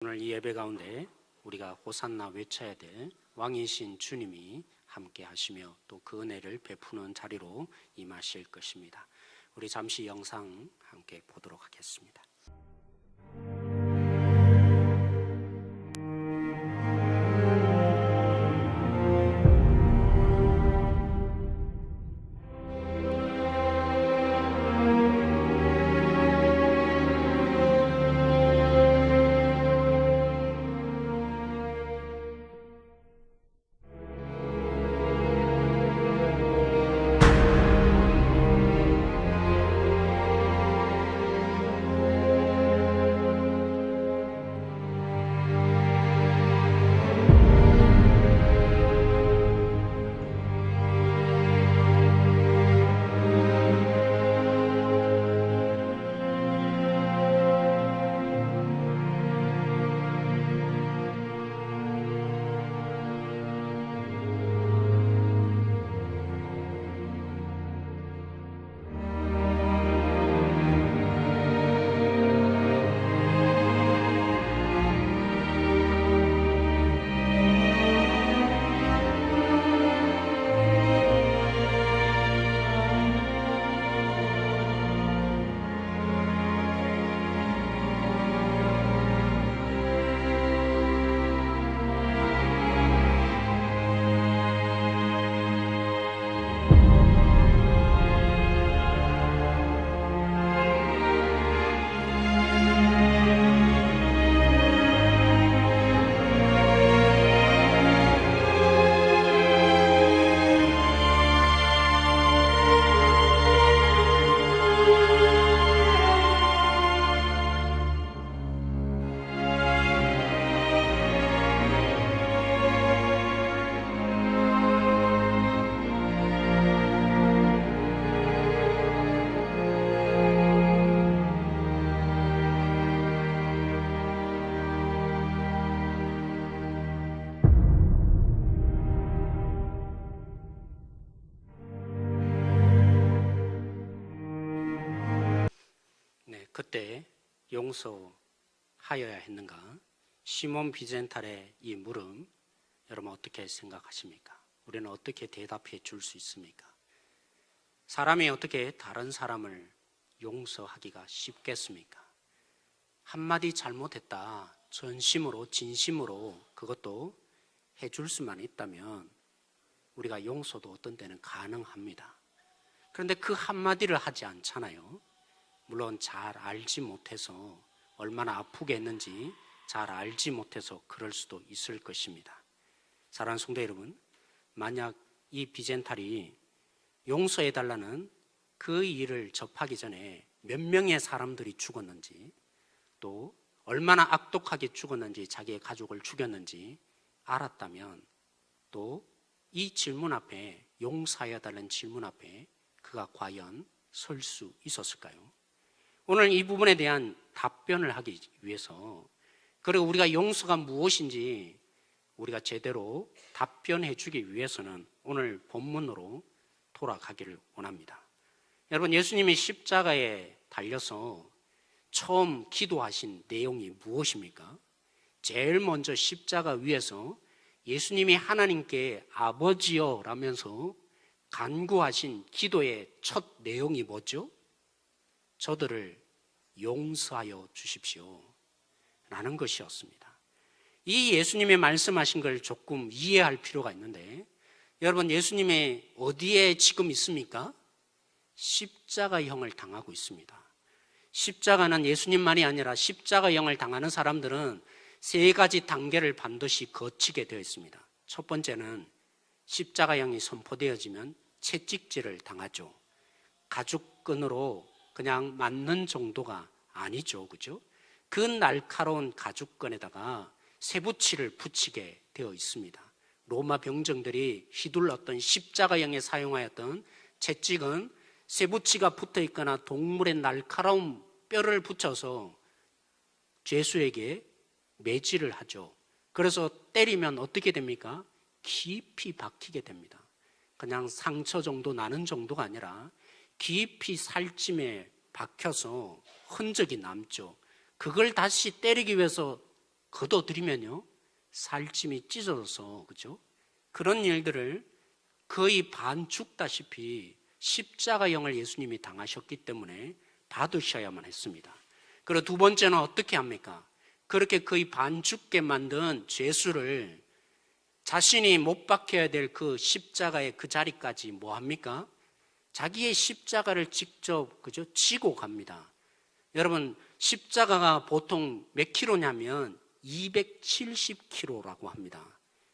오늘 이 예배 가운데 우리가 호산나 외쳐야 될 왕이신 주님이 함께 하시며 또 그 은혜를 베푸는 자리로 임하실 것입니다. 우리 잠시 영상 함께 보도록 하겠습니다. 그때 용서하여야 했는가? 시몬 비젠탈의 이 물음, 여러분 어떻게 생각하십니까? 우리는 어떻게 대답해 줄 수 있습니까? 사람이 어떻게 다른 사람을 용서하기가 쉽겠습니까? 한마디 잘못했다, 전심으로 진심으로 그것도 해줄 수만 있다면 우리가 용서도 어떤 때는 가능합니다. 그런데 그 한마디를 하지 않잖아요. 물론 잘 알지 못해서, 얼마나 아프게 했는지 잘 알지 못해서 그럴 수도 있을 것입니다. 사랑하는 성도 여러분, 만약 이 비젠탈이 용서해달라는 그 일을 접하기 전에 몇 명의 사람들이 죽었는지, 또 얼마나 악독하게 죽었는지, 자기의 가족을 죽였는지 알았다면 또 이 질문 앞에, 용서해달라는 질문 앞에 그가 과연 설 수 있었을까요? 오늘 이 부분에 대한 답변을 하기 위해서, 그리고 우리가 용서가 무엇인지 우리가 제대로 답변해 주기 위해서는 오늘 본문으로 돌아가기를 원합니다. 여러분, 예수님이 십자가에 달려서 처음 기도하신 내용이 무엇입니까? 제일 먼저 십자가 위에서 예수님이 하나님께 아버지여 라면서 간구하신 기도의 첫 내용이 뭐죠? 저들을 용서하여 주십시오 라는 것이었습니다. 이 예수님의 말씀하신 걸 조금 이해할 필요가 있는데, 여러분, 예수님의 어디에 지금 있습니까? 십자가형을 당하고 있습니다. 십자가는 예수님만이 아니라 십자가형을 당하는 사람들은 세 가지 단계를 반드시 거치게 되어 있습니다. 첫 번째는 십자가형이 선포되어지면 채찍질을 당하죠. 가죽끈으로 그냥 맞는 정도가 아니죠, 그죠? 그 날카로운 가죽끈에다가 쇠붙이를 붙이게 되어 있습니다. 로마 병정들이 휘둘렀던 십자가형에 사용하였던 채찍은 쇠붙이가 붙어 있거나 동물의 날카로운 뼈를 붙여서 죄수에게 매질을 하죠. 그래서 때리면 어떻게 됩니까? 깊이 박히게 됩니다. 그냥 상처 정도 나는 정도가 아니라 깊이 살찜에 박혀서 흔적이 남죠. 그걸 다시 때리기 위해서 걷어들이면요 살찜이 찢어져서, 그죠? 그런 일들을 거의 반 죽다시피 십자가형을 예수님이 당하셨기 때문에 받으셔야만 했습니다. 그리고 두 번째는 어떻게 합니까? 그렇게 거의 반 죽게 만든 죄수를 자신이 못 박혀야 될 그 십자가의 그 자리까지 뭐 합니까? 자기의 십자가를 직접, 그죠? 지고 갑니다. 여러분, 십자가가 보통 몇 킬로냐면 270kg라고 합니다.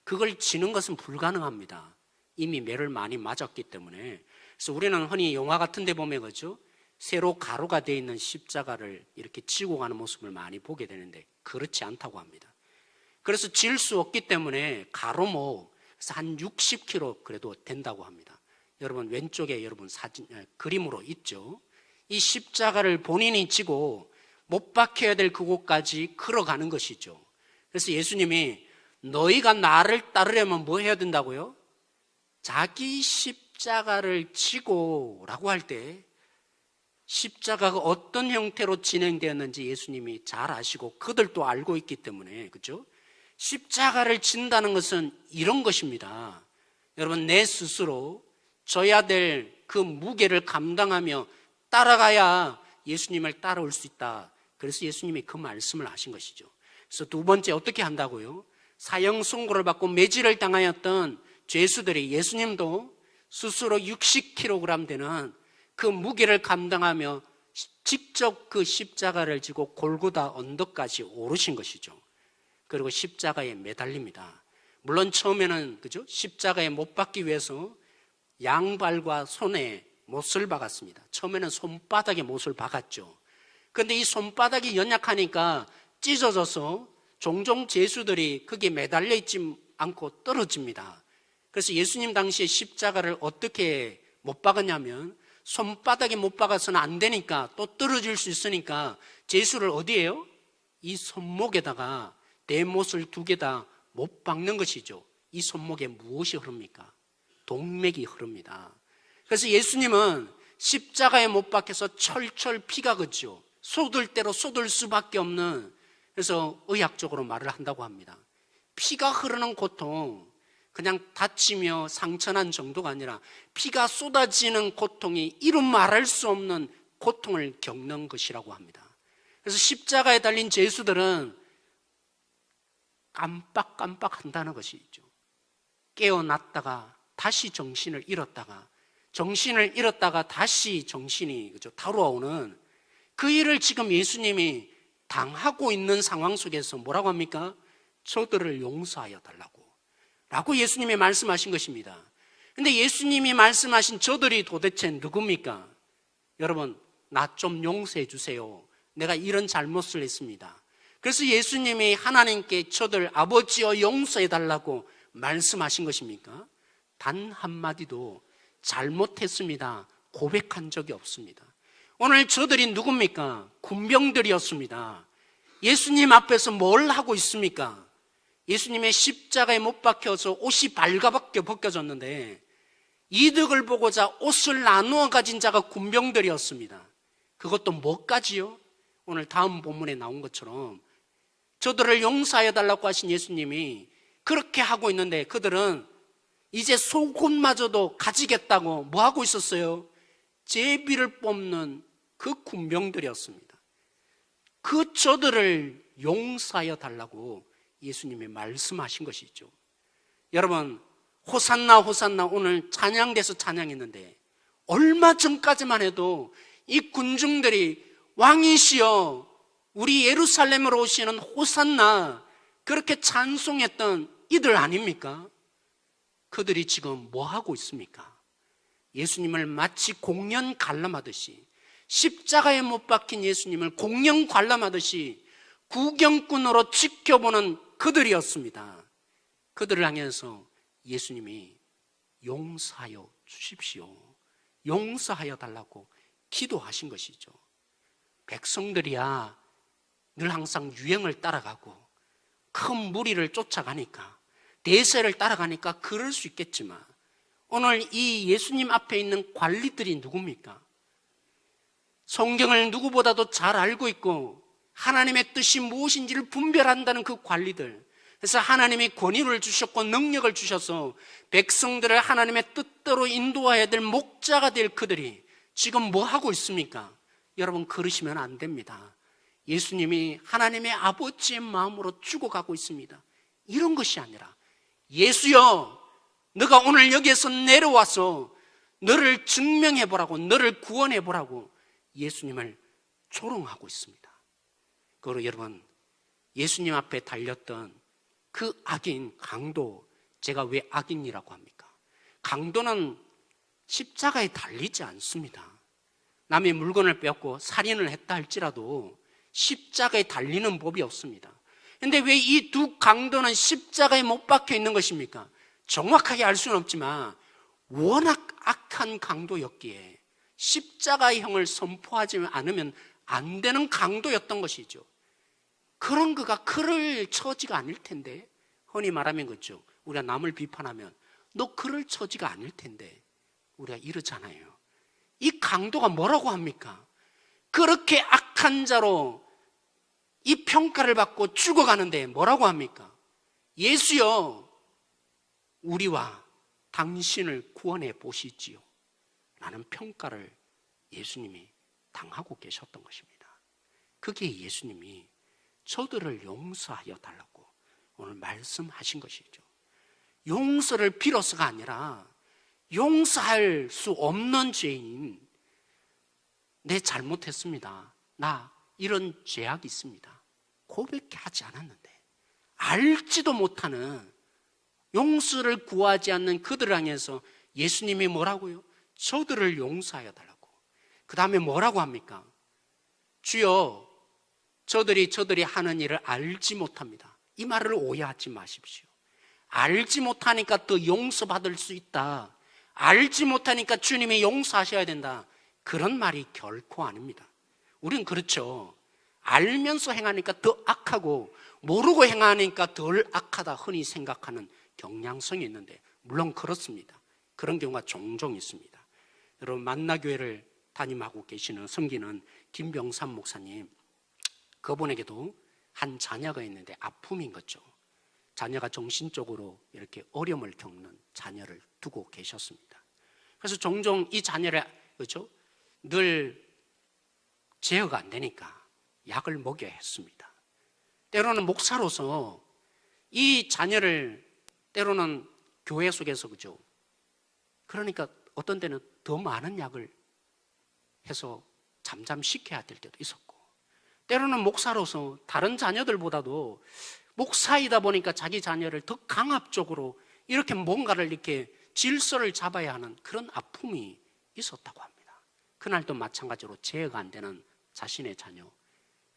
그걸 지는 것은 불가능합니다. 이미 매를 많이 맞았기 때문에. 그래서 우리는 흔히 영화 같은 데 보면, 그죠? 세로 가로가 되어 있는 십자가를 이렇게 지고 가는 모습을 많이 보게 되는데 그렇지 않다고 합니다. 그래서 질 수 없기 때문에 가로목, 그래서 한 60kg 그래도 된다고 합니다. 여러분 왼쪽에 여러분 사진, 그림으로 있죠. 이 십자가를 본인이 지고 못 박혀야 될 그곳까지 걸어가는 것이죠. 그래서 예수님이 너희가 나를 따르려면 뭐 해야 된다고요? 자기 십자가를 지고 라고 할 때 십자가가 어떤 형태로 진행되었는지 예수님이 잘 아시고 그들도 알고 있기 때문에, 그죠? 십자가를 진다는 것은 이런 것입니다. 여러분, 내 스스로 져야 될 그 무게를 감당하며 따라가야 예수님을 따라올 수 있다. 그래서 예수님이 그 말씀을 하신 것이죠. 그래서 두 번째 어떻게 한다고요? 사형 선고를 받고 매질을 당하였던 죄수들이 예수님도 스스로 60kg 되는 그 무게를 감당하며 직접 그 십자가를 지고 골고다 언덕까지 오르신 것이죠. 그리고 십자가에 매달립니다. 물론 처음에는, 그죠? 십자가에 못 박기 위해서 양발과 손에 못을 박았습니다. 처음에는 손바닥에 못을 박았죠. 그런데 이 손바닥이 연약하니까 찢어져서 종종 죄수들이 거기에 매달려 있지 않고 떨어집니다. 그래서 예수님 당시에 십자가를 어떻게 못 박았냐면 손바닥에 못 박아서는 안 되니까 또 떨어질 수 있으니까 죄수를 어디에요? 이 손목에다가 내 못을 두 개 다 못 박는 것이죠. 이 손목에 무엇이 흐릅니까? 동맥이 흐릅니다. 그래서 예수님은 십자가에 못 박혀서 철철 피가 걷죠. 쏟을 대로 쏟을 수밖에 없는, 그래서 의학적으로 말을 한다고 합니다. 피가 흐르는 고통, 그냥 다치며 상처난 정도가 아니라 피가 쏟아지는 고통이 이루 말할 수 없는 고통을 겪는 것이라고 합니다. 그래서 십자가에 달린 죄수들은 깜빡깜빡 한다는 것이죠. 깨어났다가 다시 정신을 잃었다가 다시 정신이, 그죠? 돌아오는 그 일을 지금 예수님이 당하고 있는 상황 속에서 뭐라고 합니까? 저들을 용서하여 달라고 라고 예수님이 말씀하신 것입니다. 그런데 예수님이 말씀하신 저들이 도대체 누굽니까? 여러분, 나 좀 용서해 주세요. 내가 이런 잘못을 했습니다. 그래서 예수님이 하나님께 저들 아버지여 용서해 달라고 말씀하신 것입니까? 단 한마디도 잘못했습니다 고백한 적이 없습니다. 오늘 저들이 누굽니까? 군병들이었습니다. 예수님 앞에서 뭘 하고 있습니까? 예수님의 십자가에 못 박혀서 옷이 발가벗겨 벗겨졌는데 이득을 보고자 옷을 나누어 가진 자가 군병들이었습니다. 그것도 뭐까지요? 오늘 다음 본문에 나온 것처럼 저들을 용서하여 달라고 하신 예수님이 그렇게 하고 있는데 그들은 이제 속옷마저도 가지겠다고 뭐 하고 있었어요? 제비를 뽑는 그 군병들이었습니다. 그 저들을 용서하여 달라고 예수님이 말씀하신 것이죠. 여러분, 호산나 호산나 오늘 찬양돼서 찬양했는데 얼마 전까지만 해도 이 군중들이 왕이시여 우리 예루살렘으로 오시는 호산나 그렇게 찬송했던 이들 아닙니까? 그들이 지금 뭐 하고 있습니까? 예수님을 마치 공연 관람하듯이, 십자가에 못 박힌 예수님을 공연 관람하듯이 구경꾼으로 지켜보는 그들이었습니다. 그들을 향해서 예수님이 용서하여 주십시오, 용서하여 달라고 기도하신 것이죠. 백성들이야 늘 항상 유행을 따라가고 큰 무리를 쫓아가니까, 대세를 따라가니까 그럴 수 있겠지만 오늘 이 예수님 앞에 있는 관리들이 누굽니까? 성경을 누구보다도 잘 알고 있고 하나님의 뜻이 무엇인지를 분별한다는 그 관리들, 그래서 하나님이 권위를 주셨고 능력을 주셔서 백성들을 하나님의 뜻대로 인도해야 될 목자가 될 그들이 지금 뭐 하고 있습니까? 여러분, 그러시면 안 됩니다. 예수님이 하나님의 아버지의 마음으로 죽어가고 있습니다. 이런 것이 아니라, 예수여, 너가 오늘 여기에서 내려와서 너를 증명해보라고, 너를 구원해보라고 예수님을 조롱하고 있습니다. 그리고 여러분, 예수님 앞에 달렸던 그 악인 강도, 제가 왜 악인이라고 합니까? 강도는 십자가에 달리지 않습니다. 남의 물건을 빼앗고 살인을 했다 할지라도 십자가에 달리는 법이 없습니다. 그런데 왜 이 두 강도는 십자가에 못 박혀 있는 것입니까? 정확하게 알 수는 없지만 워낙 악한 강도였기에 십자가형을 선포하지 않으면 안 되는 강도였던 것이죠. 그런 그가 그럴 처지가 아닐 텐데, 흔히 말하면 그렇죠. 우리가 남을 비판하면 너 그럴 처지가 아닐 텐데 우리가 이러잖아요. 이 강도가 뭐라고 합니까? 그렇게 악한 자로 이 평가를 받고 죽어가는데 뭐라고 합니까? 예수여, 우리와 당신을 구원해 보시지요 라는 평가를 예수님이 당하고 계셨던 것입니다. 그게 예수님이 저들을 용서하여 달라고 오늘 말씀하신 것이죠. 용서를 빌어서가 아니라 용서할 수 없는 죄인, 내 잘못했습니다, 나 이런 죄악이 있습니다, 고백하지 않았는데 알지도 못하는, 용서를 구하지 않는 그들을 향해서 예수님이 뭐라고요? 저들을 용서하여 달라고. 그 다음에 뭐라고 합니까? 주여, 저들이 하는 일을 알지 못합니다. 이 말을 오해하지 마십시오. 알지 못하니까 더 용서받을 수 있다, 알지 못하니까 주님이 용서하셔야 된다, 그런 말이 결코 아닙니다. 우리는 그렇죠. 알면서 행하니까 더 악하고 모르고 행하니까 덜 악하다 흔히 생각하는 경향성이 있는데, 물론 그렇습니다. 그런 경우가 종종 있습니다. 여러분, 만나교회를 담임하고 계시는 섬기는 김병삼 목사님, 그분에게도 한 자녀가 있는데 아픔인 거죠. 자녀가 정신적으로 이렇게 어려움을 겪는 자녀를 두고 계셨습니다. 그래서 종종 이 자녀를, 그렇죠? 늘 제어가 안 되니까 약을 먹여야 했습니다. 때로는 목사로서 이 자녀를 때로는 교회 속에서, 그죠? 그러니까 어떤 때는 더 많은 약을 해서 잠잠시켜야 될 때도 있었고, 때로는 목사로서 다른 자녀들보다도 목사이다 보니까 자기 자녀를 더 강압적으로 이렇게 뭔가를 이렇게 질서를 잡아야 하는 그런 아픔이 있었다고 합니다. 그날도 마찬가지로 제어가 안 되는 자신의 자녀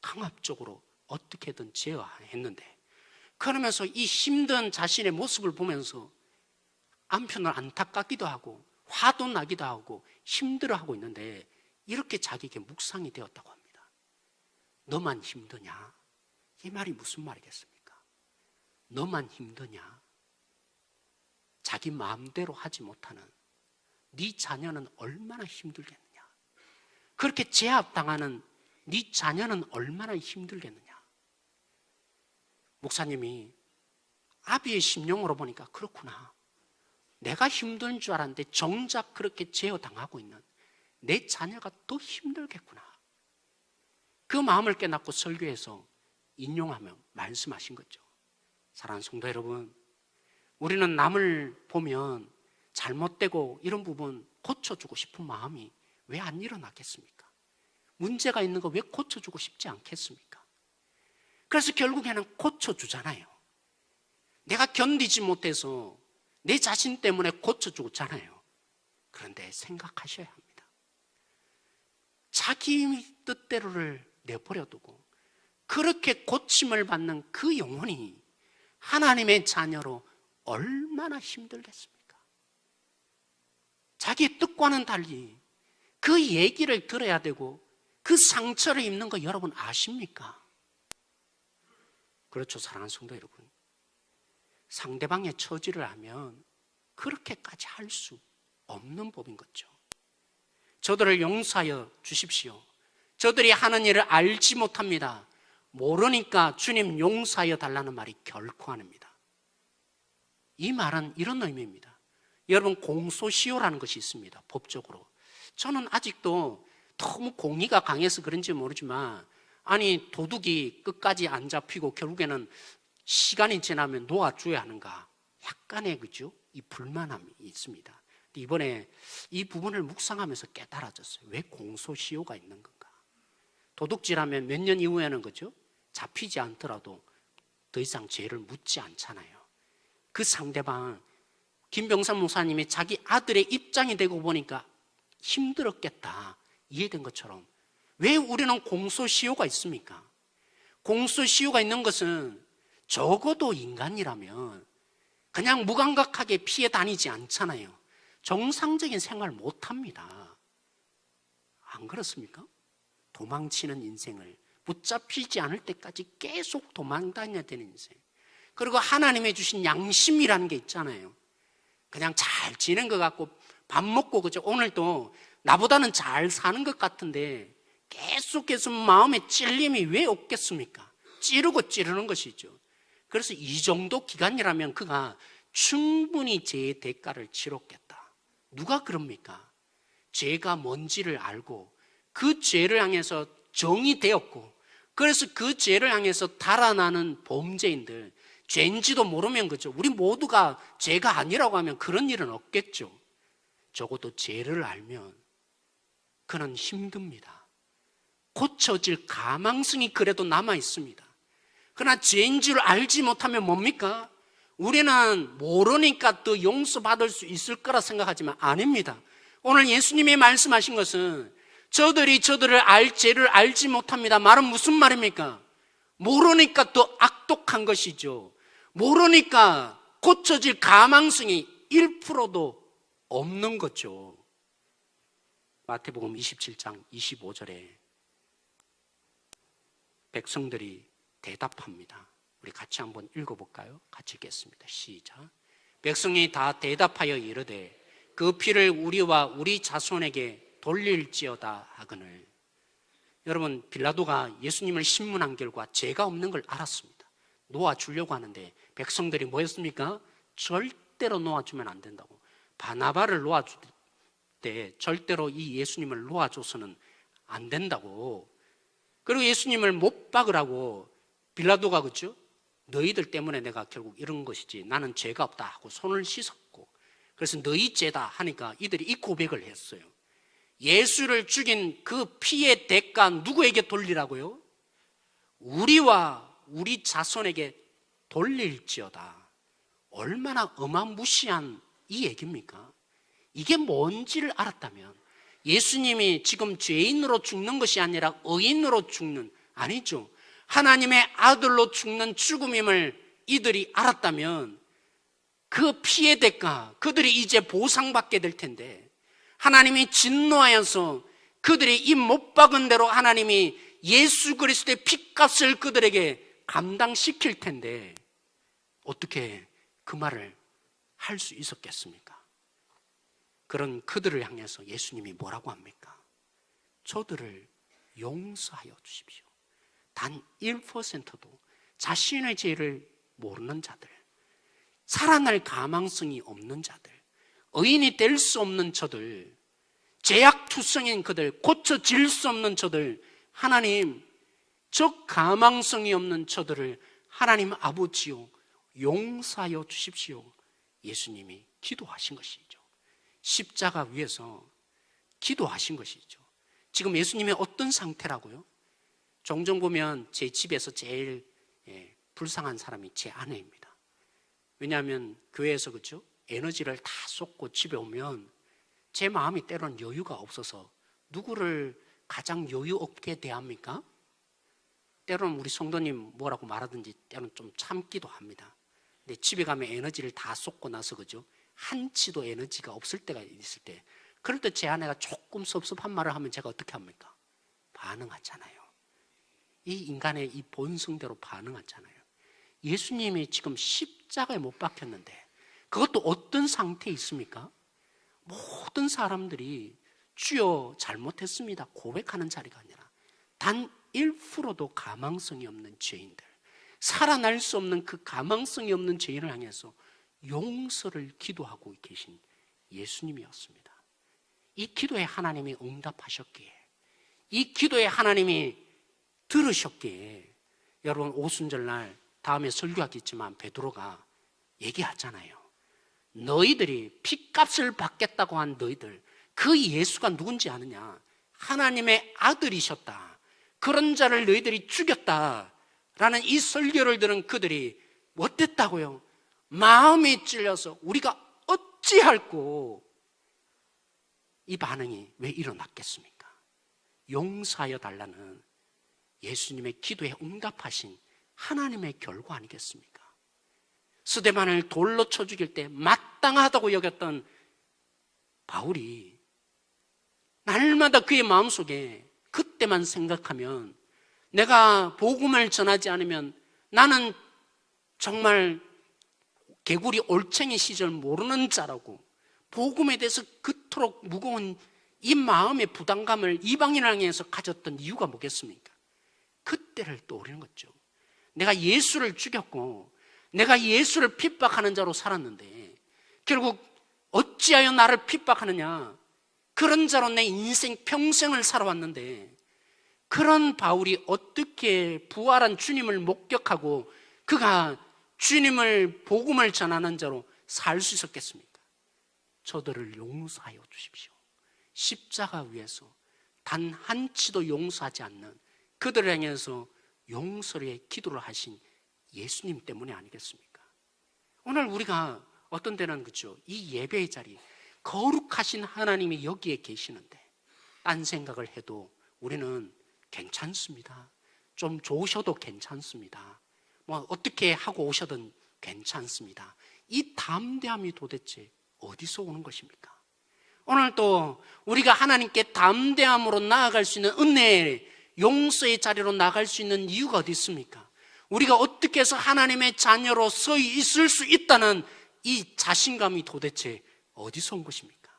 강압적으로 어떻게든 제어했는데, 그러면서 이 힘든 자신의 모습을 보면서 한편으로 안타깝기도 하고 화도 나기도 하고 힘들어하고 있는데, 이렇게 자기에게 묵상이 되었다고 합니다. 너만 힘드냐? 이 말이 무슨 말이겠습니까? 너만 힘드냐? 자기 마음대로 하지 못하는 네 자녀는 얼마나 힘들겠느냐? 그렇게 제압당하는 네 자녀는 얼마나 힘들겠느냐? 목사님이 아비의 심령으로 보니까 그렇구나, 내가 힘든 줄 알았는데 정작 그렇게 제어당하고 있는 내 자녀가 더 힘들겠구나, 그 마음을 깨닫고 설교에서 인용하며 말씀하신 거죠. 사랑하는 성도 여러분, 우리는 남을 보면 잘못되고 이런 부분 고쳐주고 싶은 마음이 왜 안 일어나겠습니까? 문제가 있는 거 왜 고쳐주고 싶지 않겠습니까? 그래서 결국에는 고쳐주잖아요. 내가 견디지 못해서 내 자신 때문에 고쳐주잖아요. 그런데 생각하셔야 합니다. 자기 뜻대로를 내버려두고 그렇게 고침을 받는 그 영혼이 하나님의 자녀로 얼마나 힘들겠습니까? 자기의 뜻과는 달리 그 얘기를 들어야 되고 그 상처를 입는 거 여러분 아십니까? 그렇죠, 사랑하는 성도 여러분. 상대방의 처지를 알면 그렇게까지 할 수 없는 법인 거죠. 저들을 용서하여 주십시오. 저들이 하는 일을 알지 못합니다. 모르니까 주님 용서하여 달라는 말이 결코 아닙니다. 이 말은 이런 의미입니다. 여러분, 공소시효라는 것이 있습니다. 법적으로. 저는 아직도 너무 공의가 강해서 그런지 모르지만, 아니 도둑이 끝까지 안 잡히고 결국에는 시간이 지나면 놓아줘야 하는가, 약간의 그죠? 이 불만함이 있습니다. 이번에 이 부분을 묵상하면서 깨달아졌어요. 왜 공소시효가 있는 건가? 도둑질하면 몇 년 이후에는 그죠? 잡히지 않더라도 더 이상 죄를 묻지 않잖아요. 그 상대방, 김병삼 목사님이 자기 아들의 입장이 되고 보니까 힘들었겠다, 이해된 것처럼 왜 우리는 공소시효가 있습니까? 공소시효가 있는 것은 적어도 인간이라면 그냥 무감각하게 피해 다니지 않잖아요. 정상적인 생활 못합니다. 안 그렇습니까? 도망치는 인생을, 붙잡히지 않을 때까지 계속 도망다녀야 되는 인생. 그리고 하나님이 주신 양심이라는 게 있잖아요. 그냥 잘 지낸 것 같고 밥 먹고 그죠? 오늘도 나보다는 잘 사는 것 같은데 계속해서 마음에 찔림이 왜 없겠습니까? 찌르는 것이죠. 그래서 이 정도 기간이라면 그가 충분히 죄의 대가를 치렀겠다. 누가 그럽니까? 죄가 뭔지를 알고 그 죄를 향해서 정이 되었고, 그래서 그 죄를 향해서 달아나는 범죄인들, 죄인지도 모르면 그죠? 우리 모두가 죄가 아니라고 하면 그런 일은 없겠죠. 적어도 죄를 알면 그는 힘듭니다. 고쳐질 가망성이 그래도 남아 있습니다. 그러나 죄인 줄 알지 못하면 뭡니까? 우리는 모르니까 더 용서받을 수 있을 거라 생각하지만 아닙니다. 오늘 예수님이 말씀하신 것은 저들이 저들을 죄를 알지 못합니다. 말은 무슨 말입니까? 모르니까 더 악독한 것이죠. 모르니까 고쳐질 가망성이 1%도 없는 거죠. 마태복음 27장 25절에 백성들이 대답합니다. 우리 같이 한번 읽어볼까요? 같이 읽겠습니다. 시작. 백성이 다 대답하여 이르되 그 피를 우리와 우리 자손에게 돌릴지어다 하거늘. 여러분, 빌라도가 예수님을 신문한 결과 죄가 없는 걸 알았습니다. 놓아주려고 하는데 백성들이 뭐였습니까? 절대로 놓아주면 안 된다고. 바나바를 놓아줄 때 절대로 이 예수님을 놓아줘서는 안 된다고. 그리고 예수님을 못 박으라고 빌라도가 그죠? 너희들 때문에 내가 결국 이런 것이지 나는 죄가 없다 하고 손을 씻었고, 그래서 너희 죄다 하니까 이들이 이 고백을 했어요. 예수를 죽인 그 피의 대가 누구에게 돌리라고요? 우리와 우리 자손에게 돌릴지어다. 얼마나 어마무시한 이 얘기입니까? 이게 뭔지를 알았다면 예수님이 지금 죄인으로 죽는 것이 아니라 의인으로 죽는, 아니죠, 하나님의 아들로 죽는 죽음임을 이들이 알았다면 그 피의 대가, 그들이 이제 보상받게 될 텐데, 하나님이 진노하여서 그들이 입 못 박은 대로 하나님이 예수 그리스도의 핏값을 그들에게 감당시킬 텐데 어떻게 그 말을 할 수 있었겠습니까? 그런 그들을 향해서 예수님이 뭐라고 합니까? 저들을 용서하여 주십시오. 단 1%도 자신의 죄를 모르는 자들, 살아날 가망성이 없는 자들, 의인이 될 수 없는 저들, 죄악투성인 그들, 고쳐질 수 없는 저들, 하나님, 저 가망성이 없는 저들을 하나님 아버지요 용서하여 주십시오. 예수님이 기도하신 것이죠. 십자가 위에서 기도하신 것이죠. 지금 예수님이 어떤 상태라고요? 종종 보면 제 집에서 제일 불쌍한 사람이 제 아내입니다. 왜냐하면 교회에서 그렇죠? 에너지를 다 쏟고 집에 오면 제 마음이 때로는 여유가 없어서 누구를 가장 여유 없게 대합니까? 때로는 우리 성도님 뭐라고 말하든지 때로는 좀 참기도 합니다. 근데 집에 가면 에너지를 다 쏟고 나서 그죠? 한치도 에너지가 없을 때가 있을 때, 그럴 때 제 아내가 조금 섭섭한 말을 하면 제가 어떻게 합니까? 반응하잖아요. 이 인간의 이 본성대로 반응하잖아요. 예수님이 지금 십자가에 못 박혔는데 그것도 어떤 상태에 있습니까? 모든 사람들이 주여 잘못했습니다 고백하는 자리가 아니라 단 1%도 가망성이 없는 죄인들, 살아날 수 없는 그 가망성이 없는 죄인을 향해서 용서를 기도하고 계신 예수님이었습니다. 이 기도에 하나님이 응답하셨기에, 이 기도에 하나님이 들으셨기에, 여러분 오순절날 다음에 설교하겠지만 베드로가 얘기하잖아요. 너희들이 핏값을 받겠다고 한 너희들, 그 예수가 누군지 아느냐? 하나님의 아들이셨다. 그런 자를 너희들이 죽였다라는 이 설교를 들은 그들이 어땠다고요? 마음이 찔려서 우리가 어찌할꼬, 이 반응이 왜 일어났겠습니까? 용서하여 달라는 예수님의 기도에 응답하신 하나님의 결과 아니겠습니까? 스데반을 돌로 쳐 죽일 때 마땅하다고 여겼던 바울이 날마다 그의 마음속에 그때만 생각하면, 내가 복음을 전하지 않으면 나는 정말 개구리 올챙이 시절 모르는 자라고, 복음에 대해서 그토록 무거운 이 마음의 부담감을 이방인을 향해서 가졌던 이유가 뭐겠습니까? 그때를 떠오르는 거죠. 내가 예수를 죽였고 내가 예수를 핍박하는 자로 살았는데 결국 어찌하여 나를 핍박하느냐, 그런 자로 내 인생 평생을 살아왔는데, 그런 바울이 어떻게 부활한 주님을 목격하고 그가 주님을 복음을 전하는 자로 살 수 있었겠습니까? 저들을 용서하여 주십시오. 십자가 위에서 단 한치도 용서하지 않는 그들을 향해서 용서의 기도를 하신 예수님 때문에 아니겠습니까? 오늘 우리가 어떤 때는 그렇죠, 이 예배의 자리, 거룩하신 하나님이 여기에 계시는데 딴 생각을 해도 우리는 괜찮습니다. 좀 좋으셔도 괜찮습니다. 뭐 어떻게 하고 오셔든 괜찮습니다. 이 담대함이 도대체 어디서 오는 것입니까? 오늘 또 우리가 하나님께 담대함으로 나아갈 수 있는 은혜의 용서의 자리로 나갈 수 있는 이유가 어디 있습니까? 우리가 어떻게 해서 하나님의 자녀로 서 있을 수 있다는 이 자신감이 도대체 어디서 온 것입니까?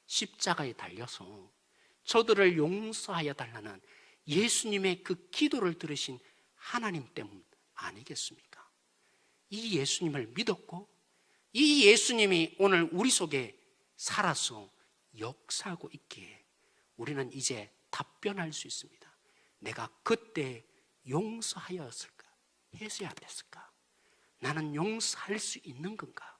십자가에 달려서 저들을 용서하여 달라는 예수님의 그 기도를 들으신 하나님 때문 아니겠습니까? 이 예수님을 믿었고 이 예수님이 오늘 우리 속에 살아서 역사하고 있기에 우리는 이제 답변할 수 있습니다. 내가 그때 용서하였을까? 했어야 됐을까? 나는 용서할 수 있는 건가?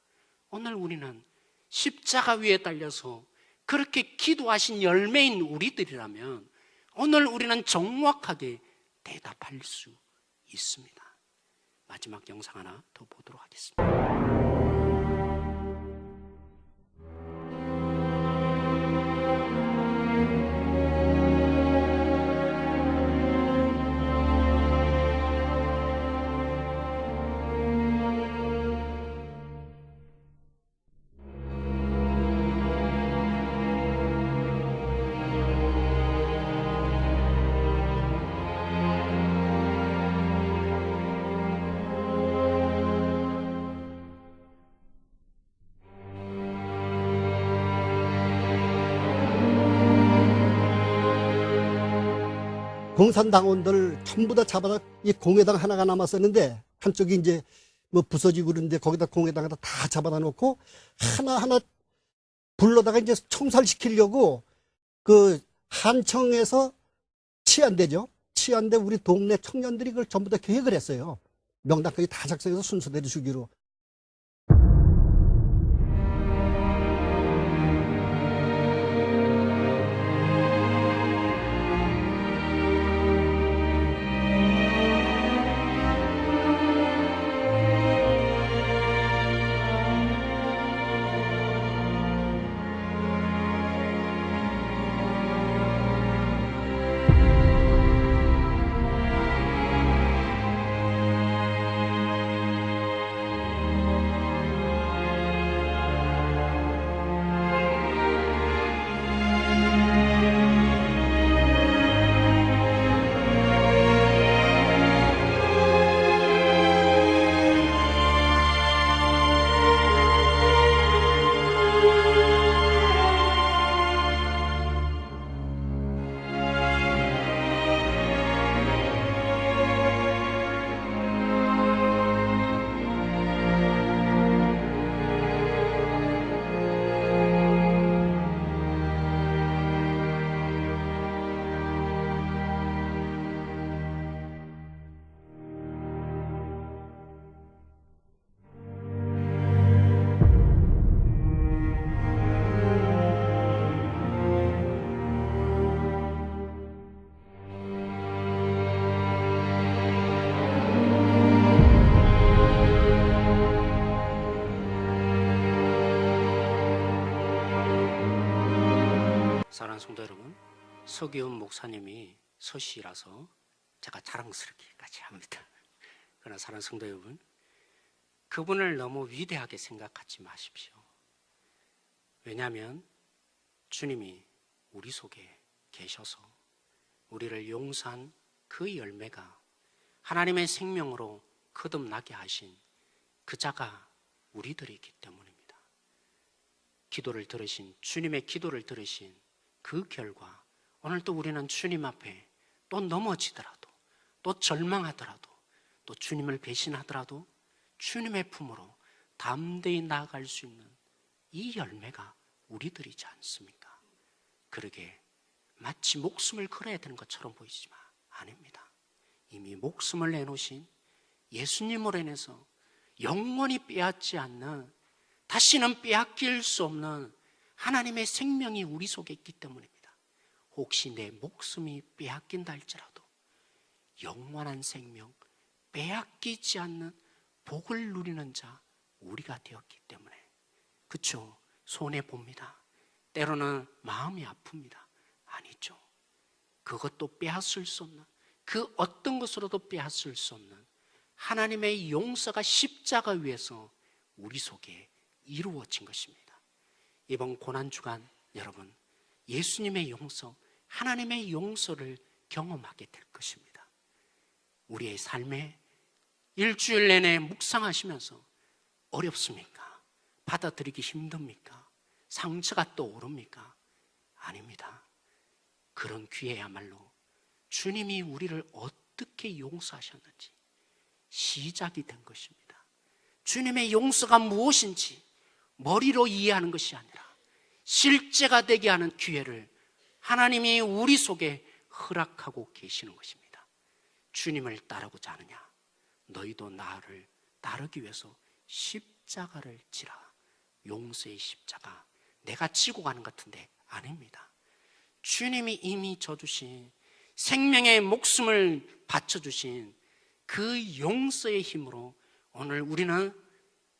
오늘 우리는 십자가 위에 달려서 그렇게 기도하신 열매인 우리들이라면 오늘 우리는 정확하게 대답할 수 있습니다. 마지막 영상 하나 더 보도록 하겠습니다. 공산당원들 전부 다 잡아다 이 공회당 하나가 남았었는데 한쪽이 이제 뭐 부서지고 그러는데 거기다 공회당에다 다 잡아다 놓고 하나하나 불러다가 이제 총살시키려고 그 한청에서 치안대죠. 치안대 우리 동네 청년들이 그걸 전부 다 계획을 했어요. 명단까지 다 작성해서 순서대로 주기로. 사랑하는 성도 여러분, 서기훈 목사님이 서시라서 제가 자랑스럽게까지 합니다. 그러나 사랑하는 성도 여러분, 그분을 너무 위대하게 생각하지 마십시오. 왜냐하면 주님이 우리 속에 계셔서 우리를 용서한 그 열매가 하나님의 생명으로 거듭나게 하신 그 자가 우리들이기 때문입니다. 기도를 들으신, 주님의 기도를 들으신 그 결과 오늘 또 우리는 주님 앞에 또 넘어지더라도, 또 절망하더라도, 또 주님을 배신하더라도 주님의 품으로 담대히 나아갈 수 있는 이 열매가 우리들이지 않습니까? 그러게 마치 목숨을 걸어야 되는 것처럼 보이지만 아닙니다. 이미 목숨을 내놓으신 예수님으로 인해서 영원히 빼앗지 않는, 다시는 빼앗길 수 없는 하나님의 생명이 우리 속에 있기 때문입니다. 혹시 내 목숨이 빼앗긴다 할지라도 영원한 생명, 빼앗기지 않는 복을 누리는 자 우리가 되었기 때문에, 그렇죠? 손해봅니다. 때로는 마음이 아픕니다. 아니죠. 그것도 빼앗을 수 없는, 그 어떤 것으로도 빼앗을 수 없는 하나님의 용서가 십자가 위에서 우리 속에 이루어진 것입니다. 이번 고난주간 여러분, 예수님의 용서, 하나님의 용서를 경험하게 될 것입니다. 우리의 삶에 일주일 내내 묵상하시면서 어렵습니까? 받아들이기 힘듭니까? 상처가 또 오릅니까? 아닙니다. 그런 기회야말로 주님이 우리를 어떻게 용서하셨는지 시작이 된 것입니다. 주님의 용서가 무엇인지 머리로 이해하는 것이 아니라 실제가 되게 하는 기회를 하나님이 우리 속에 허락하고 계시는 것입니다. 주님을 따르고자 하느냐? 너희도 나를 따르기 위해서 십자가를 지라. 용서의 십자가 내가 지고 가는 것 같은데 아닙니다. 주님이 이미 져주신, 생명의 목숨을 바쳐주신 그 용서의 힘으로 오늘 우리는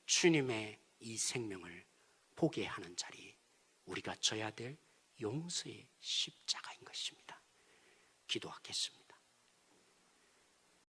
주님의 이 생명을 보게 하는 자리, 우리가 져야 될 용서의 십자가인 것입니다. 기도하겠습니다.